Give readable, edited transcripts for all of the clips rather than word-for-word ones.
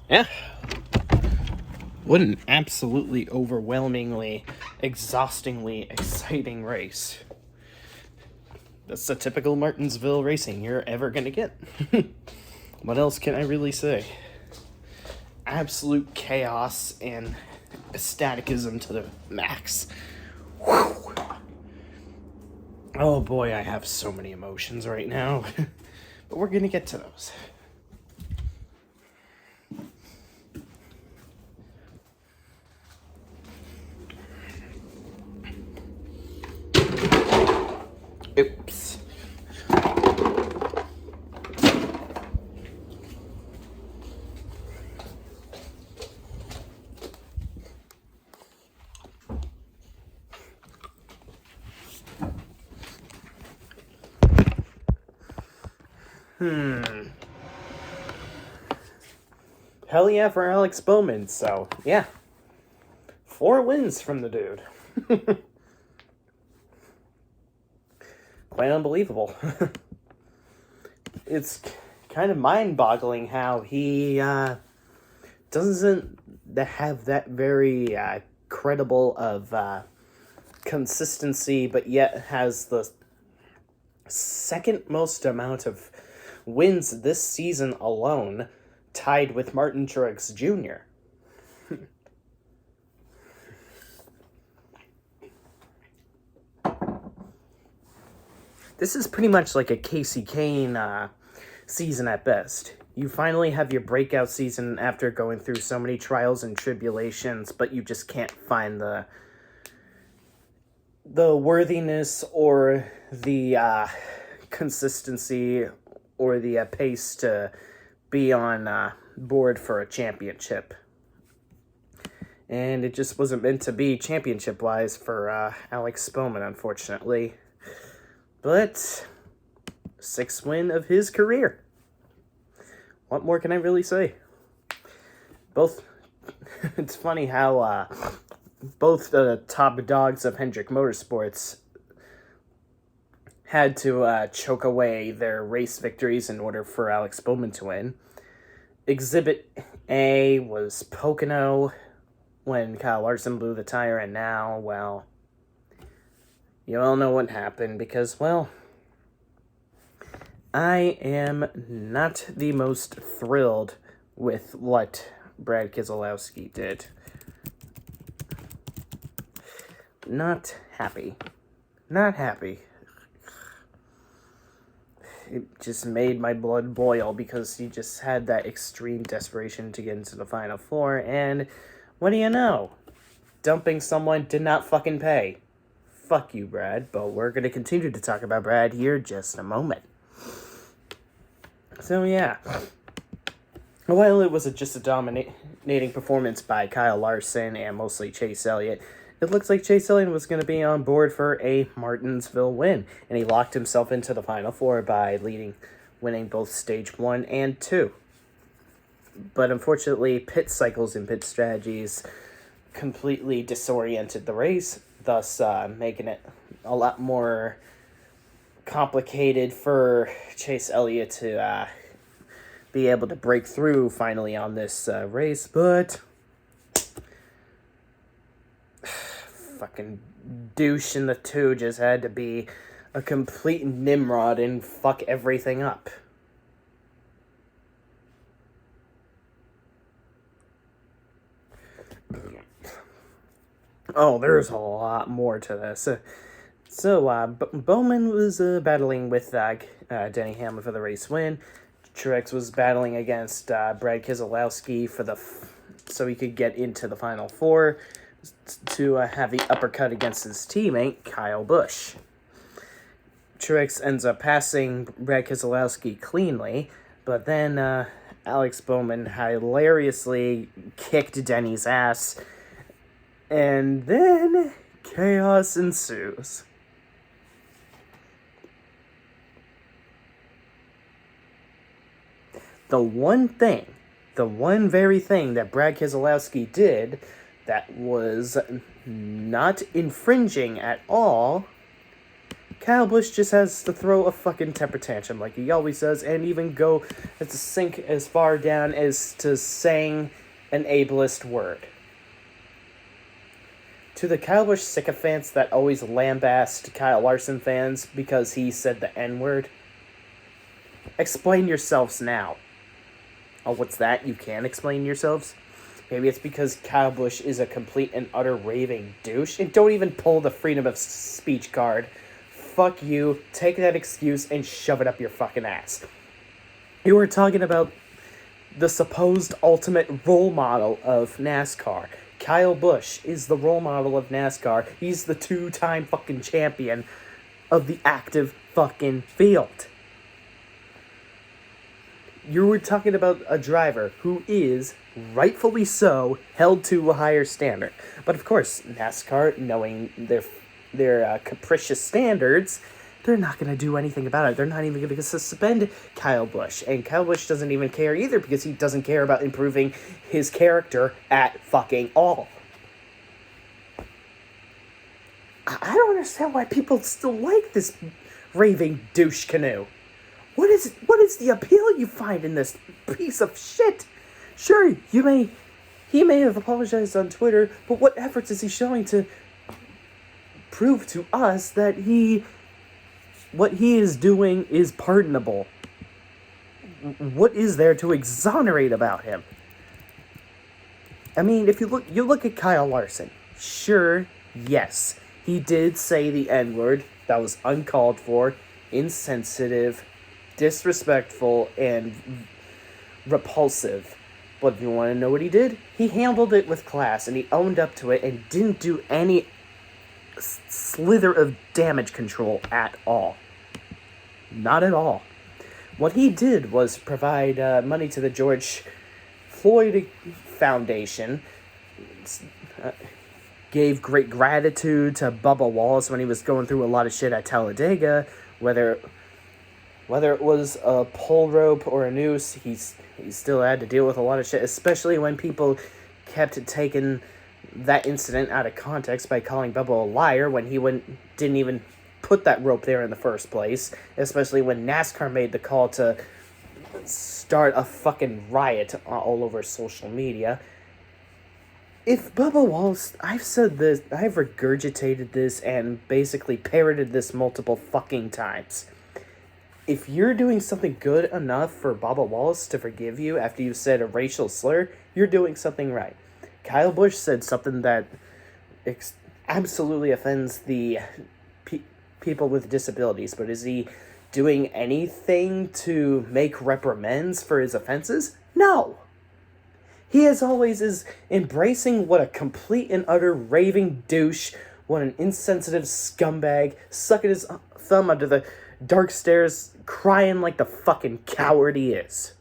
Yeah. What an absolutely overwhelmingly, exhaustingly exciting race. That's the typical Martinsville racing you're ever gonna get. What else can I really say? Absolute chaos and ecstaticism to the max. Whew. Oh boy, I have so many emotions right now. But we're gonna get to those. Oops. Hell yeah for Alex Bowman, so yeah. 4 wins from the dude. Quite unbelievable. It's kind of mind-boggling how he doesn't have that very credible of consistency, but yet has the second most amount of wins this season alone, tied with Martin Truex Jr. This is pretty much like a Casey Kane season at best. You finally have your breakout season after going through so many trials and tribulations, but you just can't find the worthiness or the consistency or the pace to be on board for a championship. And it just wasn't meant to be championship-wise for Alex Bowman, unfortunately. But 6th win of his career. What more can I really say? Both. It's funny how both the top dogs of Hendrick Motorsports had to choke away their race victories in order for Alex Bowman to win. Exhibit A was Pocono when Kyle Larson blew the tire, and now, well, you all know what happened because, well, I am not the most thrilled with what Brad Keselowski did. Not happy. Not happy. It just made my blood boil because he just had that extreme desperation to get into the Final Four, and what do you know? Dumping someone did not fucking pay. Fuck you, Brad, but we're going to continue to talk about Brad here just a moment. So, yeah. While it was just a dominating performance by Kyle Larson and mostly Chase Elliott, it looks like Chase Elliott was going to be on board for a Martinsville win, and he locked himself into the Final Four by winning both Stage 1 and 2. But unfortunately, pit cycles and pit strategies completely disoriented the race, thus making it a lot more complicated for Chase Elliott to be able to break through finally on this race, but fucking douche in the 2 just had to be a complete Nimrod and fuck everything up. Oh, there's a lot more to this. Bowman was battling with Denny Hamlin for the race win. Truex was battling against Brad Keselowski so he could get into the Final Four to have the uppercut against his teammate, Kyle Busch. Truex ends up passing Brad Keselowski cleanly, but then Alex Bowman hilariously kicked Denny's ass, and then chaos ensues. The one very thing that Brad Keselowski did that was not infringing at all Kyle Busch just has to throw a fucking temper tantrum like he always does, and even go to sink as far down as to saying an ableist word. To the Kyle Busch sycophants that always lambast Kyle Larson fans because he said the N-word, explain yourselves now. Oh, what's that? You can't explain yourselves? Maybe it's because Kyle Busch is a complete and utter raving douche, and don't even pull the freedom of speech card. Fuck you, take that excuse and shove it up your fucking ass. You were talking about the supposed ultimate role model of NASCAR. Kyle Busch is the role model of NASCAR. He's the 2-time fucking champion of the active fucking field. You were talking about a driver who is, rightfully so, held to a higher standard. But of course, NASCAR, knowing their capricious standards, they're not going to do anything about it. They're not even going to suspend Kyle Busch. And Kyle Busch doesn't even care either because he doesn't care about improving his character at fucking all. I don't understand why people still like this raving douche canoe. What is the appeal you find in this piece of shit? Sure, he may have apologized on Twitter, but what efforts is he showing to prove to us that what he is doing is pardonable? What is there to exonerate about him? I mean, if you look at Kyle Larson. Sure, yes, he did say the N-word. That was uncalled for, insensitive, disrespectful, and repulsive. But if you want to know what he did, he handled it with class, and he owned up to it, and didn't do any slither of damage control at all. Not at all. What he did was provide money to the George Floyd Foundation, gave great gratitude to Bubba Wallace when he was going through a lot of shit at Talladega, whether it was a pole rope or a noose, he still had to deal with a lot of shit, especially when people kept taking that incident out of context by calling Bubba a liar when he didn't even put that rope there in the first place, especially when NASCAR made the call to start a fucking riot all over social media. If Bubba Wallace, I've said this, I've regurgitated this and basically parroted this multiple fucking times. If you're doing something good enough for Bubba Wallace to forgive you after you said a racial slur, you're doing something right. Kyle Busch said something that absolutely offends the people with disabilities, but is he doing anything to make reprimands for his offenses? No! He, as always, is embracing what a complete and utter raving douche, what an insensitive scumbag, sucking his thumb under the dark stairs, crying like the fucking coward he is.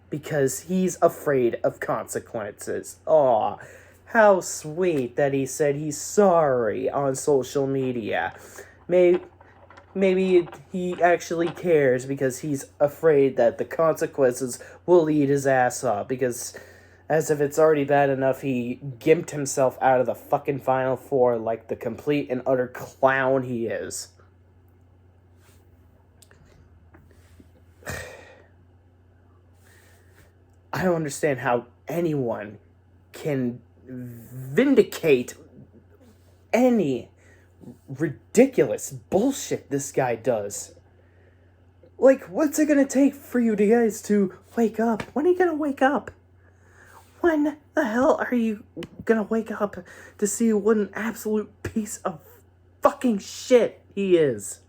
Because he's afraid of consequences. Aw, how sweet that he said he's sorry on social media. Maybe he actually cares because he's afraid that the consequences will eat his ass up. Because as if it's already bad enough, he gimped himself out of the fucking Final Four like the complete and utter clown he is. I don't understand how anyone can vindicate any ridiculous bullshit this guy does. Like, what's it gonna take for you guys to wake up? When are you gonna wake up? When the hell are you gonna wake up to see what an absolute piece of fucking shit he is?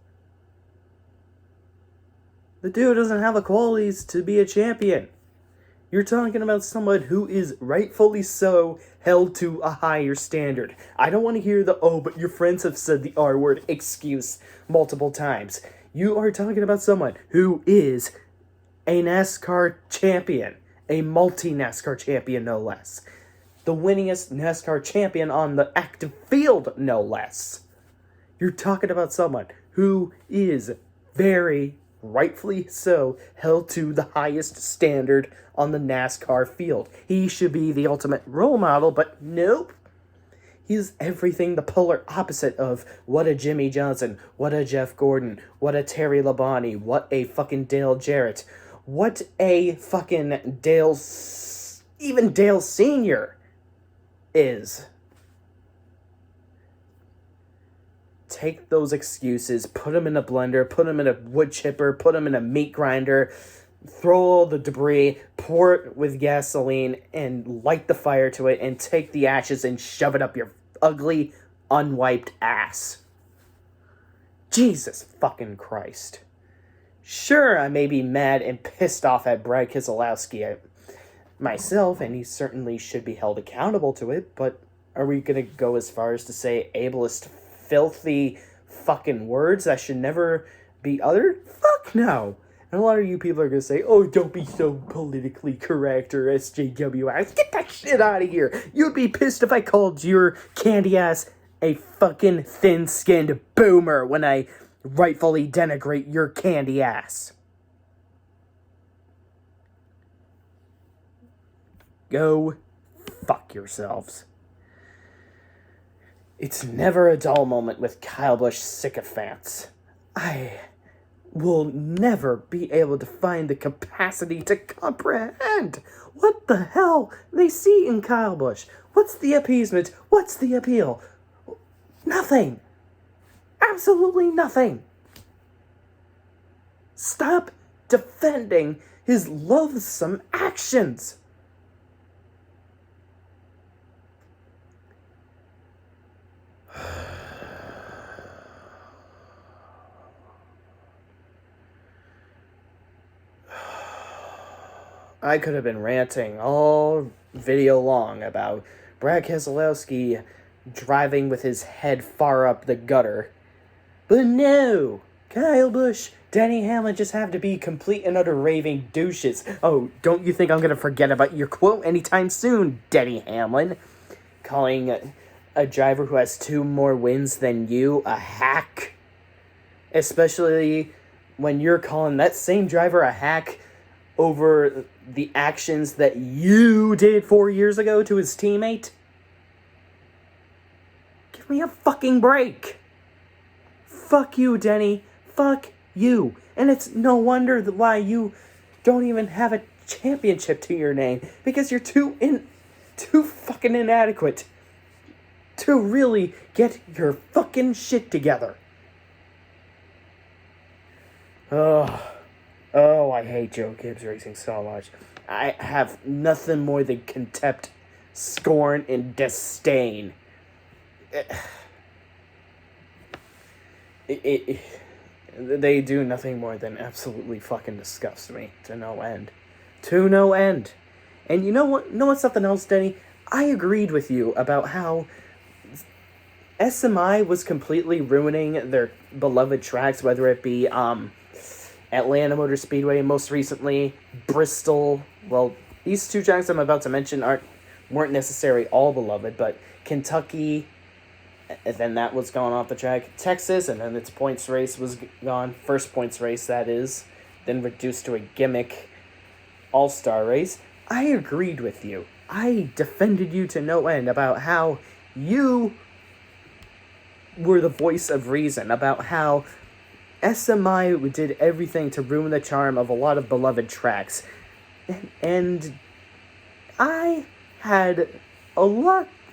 The dude doesn't have the qualities to be a champion. You're talking about someone who is rightfully so held to a higher standard. I don't want to hear the, oh, but your friends have said the R word excuse multiple times. You are talking about someone who is a NASCAR champion. A multi-NASCAR champion, no less. The winningest NASCAR champion on the active field, no less. You're talking about someone who is very rightfully so held to the highest standard on the NASCAR field. He should be the ultimate role model, but nope. He's everything the polar opposite of what a Jimmie Johnson, what a Jeff Gordon, what a Terry Labonte, what a fucking Dale Jarrett, what a fucking even Dale Sr. is. Take those excuses, put them in a blender, put them in a wood chipper, put them in a meat grinder, throw all the debris, pour it with gasoline, and light the fire to it, and take the ashes and shove it up your ugly, unwiped ass. Jesus fucking Christ. Sure, I may be mad and pissed off at Brad Keselowski myself, and he certainly should be held accountable to it, but are we gonna go as far as to say ableist, filthy fucking words that should never be uttered? Fuck no! And a lot of you people are gonna say, oh, don't be so politically correct or SJWs. Get that shit out of here! You'd be pissed if I called your candy ass a fucking thin-skinned boomer when I rightfully denigrate your candy ass. Go fuck yourselves. It's never a dull moment with Kyle Busch sycophants. I will never be able to find the capacity to comprehend what the hell they see in Kyle Busch. What's the appeasement? What's the appeal? Nothing. Absolutely nothing. Stop defending his loathsome actions. I could have been ranting all video long about Brad Keselowski driving with his head far up the gutter. But no! Kyle Busch, Denny Hamlin just have to be complete and utter raving douches. Oh, don't you think I'm gonna forget about your quote anytime soon, Denny Hamlin? Calling a driver who has 2 more wins than you a hack? Especially when you're calling that same driver a hack over the actions that you did 4 years ago to his teammate? Give me a fucking break. Fuck you, Denny. Fuck you. And it's no wonder why you don't even have a championship to your name, because you're too fucking inadequate to really get your fucking shit together. Oh, I hate Joe Gibbs Racing so much. I have nothing more than contempt, scorn, and disdain. They do nothing more than absolutely fucking disgust me to no end. To no end. And you know what? Know what's something else, Denny? I agreed with you about how SMI was completely ruining their beloved tracks, whether it be Atlanta Motor Speedway, and most recently Bristol. Well, these 2 tracks I'm about to mention weren't necessarily all beloved, but Kentucky, and then that was gone off the track. Texas, and then its points race was gone. First points race, that is. Then reduced to a gimmick all-star race. I agreed with you. I defended you to no end about how you were the voice of reason, about how SMI did everything to ruin the charm of a lot of beloved tracks. And I had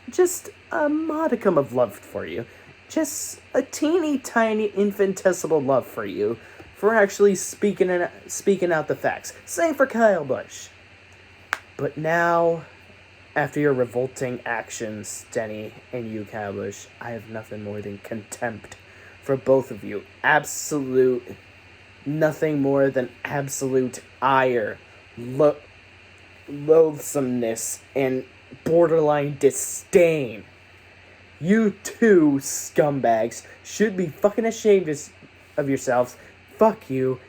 just a modicum of love for you. Just a teeny tiny infinitesimal love for you for actually speaking out the facts. Same for Kyle Busch. But now, after your revolting actions, Denny, and you, Kyle Busch, I have nothing more than contempt for both of you. Nothing more than absolute ire, loathsomeness, and borderline disdain. You 2 scumbags should be fucking ashamed of yourselves. Fuck you.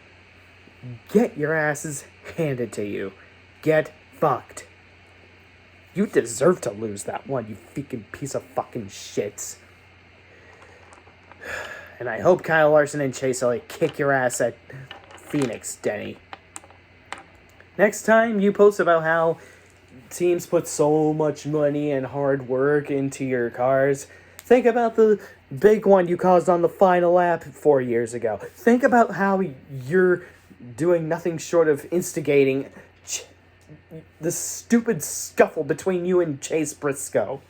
Get your asses handed to you. Get fucked. You deserve to lose that one, you freaking piece of fucking shits. And I hope Kyle Larson and Chase Elliott kick your ass at Phoenix, Denny. Next time you post about how teams put so much money and hard work into your cars. Think about the big one you caused on the final lap 4 years ago. Think about how you're doing nothing short of instigating the stupid scuffle between you and Chase Briscoe.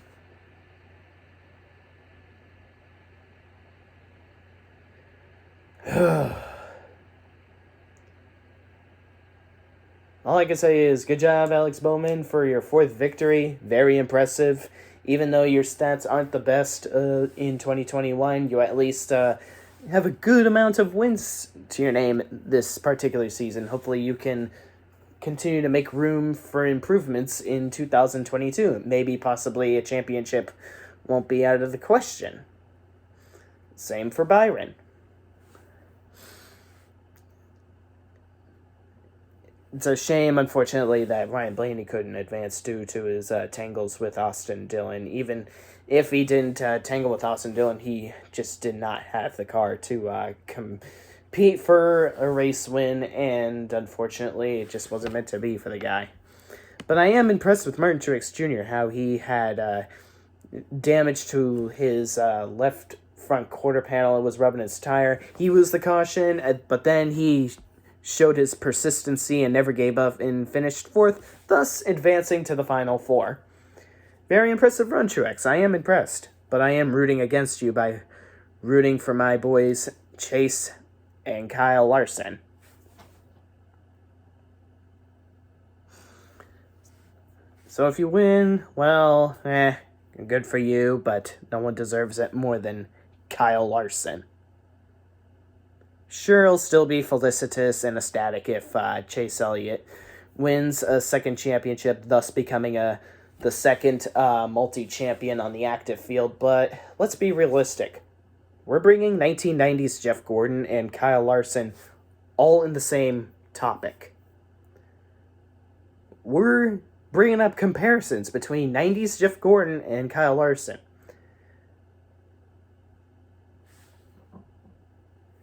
All I can say is good job, Alex Bowman, for your 4th victory. Very impressive. Even though your stats aren't the best in 2021, you at least have a good amount of wins to your name this particular season. Hopefully you can continue to make room for improvements in 2022. Maybe possibly a championship won't be out of the question. Same for Byron. It's a shame, unfortunately, that Ryan Blaney couldn't advance due to his tangles with Austin Dillon. Even if he didn't tangle with Austin Dillon, he just did not have the car to compete for a race win, and unfortunately, it just wasn't meant to be for the guy. But I am impressed with Martin Truex Jr., how he had damage to his left front quarter panel. It was rubbing his tire. He was the caution, but then he showed his persistency and never gave up and finished 4th, thus advancing to the Final 4. Very impressive run, Truex. I am impressed, but I am rooting against you by rooting for my boys Chase and Kyle Larson. So if you win, well, good for you, but no one deserves it more than Kyle Larson. Sure, it'll still be felicitous and ecstatic if Chase Elliott wins a 2nd championship, thus becoming the 2nd multi-champion on the active field, but let's be realistic. We're bringing 1990s Jeff Gordon and Kyle Larson all in the same topic. We're bringing up comparisons between 90s Jeff Gordon and Kyle Larson.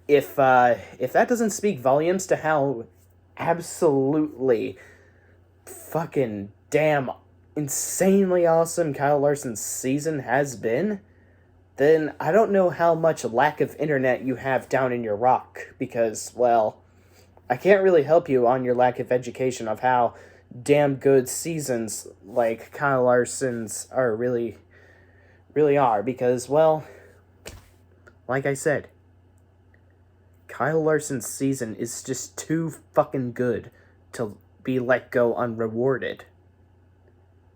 If that doesn't speak volumes to how absolutely fucking damn insanely awesome Kyle Larson's season has been, then I don't know how much lack of internet you have down in your rock, because, well, I can't really help you on your lack of education of how damn good seasons like Kyle Larson's really are, because, well, like I said, Kyle Larson's season is just too fucking good to be let go unrewarded.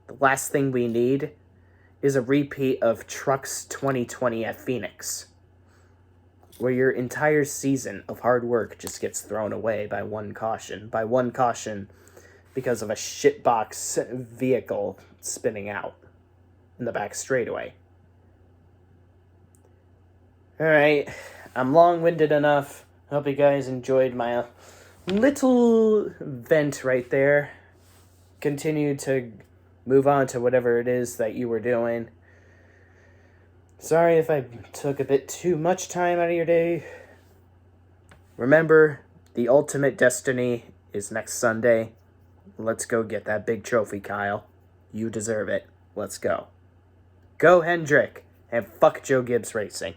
The last thing we need is a repeat of Trucks 2020 at Phoenix, where your entire season of hard work just gets thrown away by one caution. By one caution because of a shitbox vehicle spinning out in the back straightaway. Alright, I'm long-winded enough. Hope you guys enjoyed my little vent right there. Continue to move on to whatever it is that you were doing. Sorry if I took a bit too much time out of your day. Remember, the ultimate destiny is next Sunday. Let's go get that big trophy, Kyle. You deserve it. Let's go. Go Hendrick, and fuck Joe Gibbs Racing.